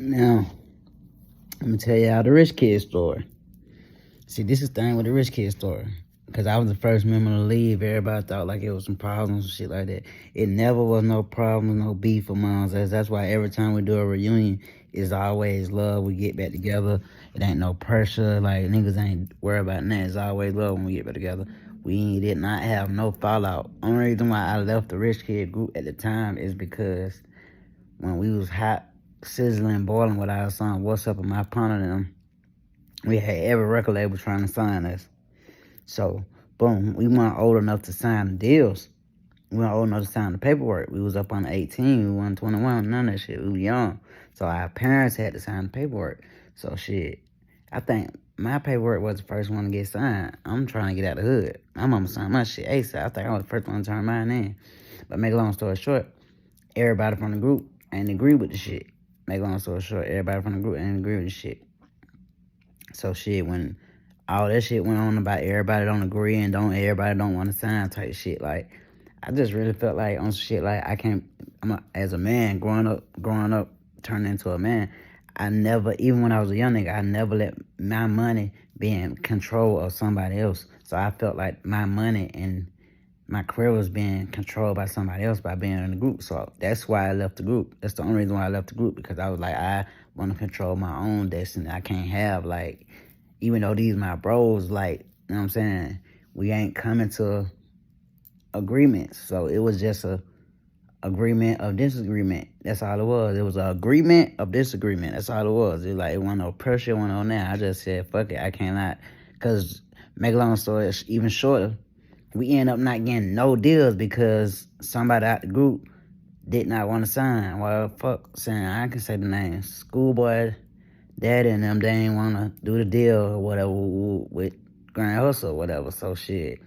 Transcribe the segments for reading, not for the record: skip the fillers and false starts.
Now, let me tell y'all the Rich Kid story. See, this is the thing with the Rich Kid story. Because I was the first member to leave. Everybody thought like it was some problems and shit like that. It never was no problems, no beef amongst us. That's why every time we do a reunion, it's always love. We get back together. It ain't no pressure. Like, niggas ain't worried about nothing. It's always love when we get back together. We did not have no fallout. Only reason why I left the Rich Kid group at the time is because when we was hot, sizzling, boiling with our song, What's Up with My partner and them, we had every record label trying to sign us. So, boom, we weren't old enough to sign the deals. We weren't old enough to sign the paperwork. We was up on 18, we weren't 21, none of that shit. We were young. So our parents had to sign the paperwork. So shit, I think my paperwork was the first one to get signed. I'm trying to get out of the hood. My mama signed my shit ASAP. I think I was the first one to turn mine in. But make a long story short, everybody from the group ain't agree with the shit. Make a long story short, everybody from the group ain't agree with the shit. So shit, when all that shit went on about everybody don't agree and everybody don't want to sign type shit, like, I just really felt like on shit like I can't, as a man growing up, turning into a man, I never, even when I was a young nigga, I never let my money be in control of somebody else. So I felt like my money and my career was being controlled by somebody else by being in the group. So that's why I left the group. That's the only reason why I left the group, because I was like, I want to control my own destiny. I can't have, like, even though these my bros, like, you know what I'm saying, we ain't coming to agreements. So it was just a agreement of disagreement. That's all it was. It was an agreement of disagreement. That's all it was. It wasn't no pressure, wasn't no that. I just said, fuck it, I cannot. Because, make a long story even shorter, we end up not getting no deals because somebody out the group did not want to sign. Well, fuck, saying I can say the name. Schoolboy, Daddy, and them, they ain't want to do the deal or whatever with Grand Hustle or whatever. So shit,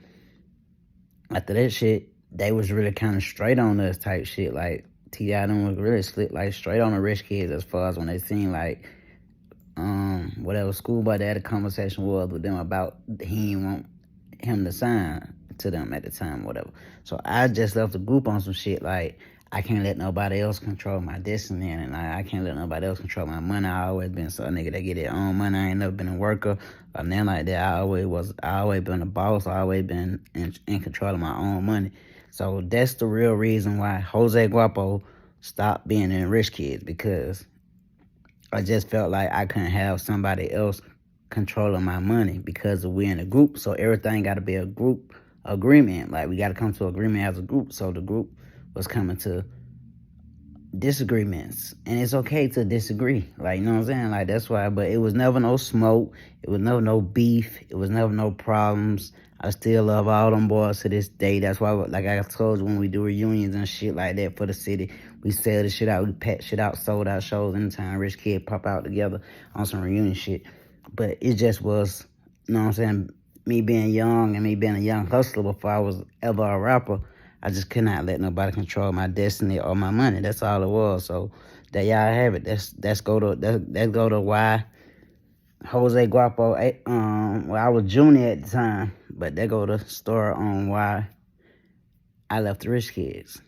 after that shit, they was really kind of straight on us type shit. Like, T.I. them was really slick, like, straight on the Rich Kids as far as when they seen, like, whatever Schoolboy Daddy conversation was with them about he didn't want him to sign to them at the time, whatever. So I just left the group on some shit like, I can't let nobody else control my destiny, and I can't let nobody else control my money. I always been a nigga that get their own money. I ain't never been a worker or nothing like that. I always been a boss. I always been in control of my own money. So that's the real reason why Jose Guapo stopped being in Rich Kids, because I just felt like I couldn't have somebody else controlling my money because we in a group. So everything got to be a group agreement. Like, we got to come to agreement as a group. So the group was coming to disagreements, and it's okay to disagree. Like, you know what I'm saying? Like, that's why. But it was never no smoke. It was never no beef. It was never no problems. I still love all them boys to this day. That's why, like I told you, when we do reunions and shit like that for the city, we sell the shit out. We pack shit out, sold out shows anytime Rich Kid pop out together on some reunion shit. But it just was, you know what I'm saying, me being young and me being a young hustler before I was ever a rapper, I just could not let nobody control my destiny or my money. That's all it was. So there y'all have it. That's go to why Jose Guapo. Well, I was junior at the time, but that go to story on why I left the Rich Kids.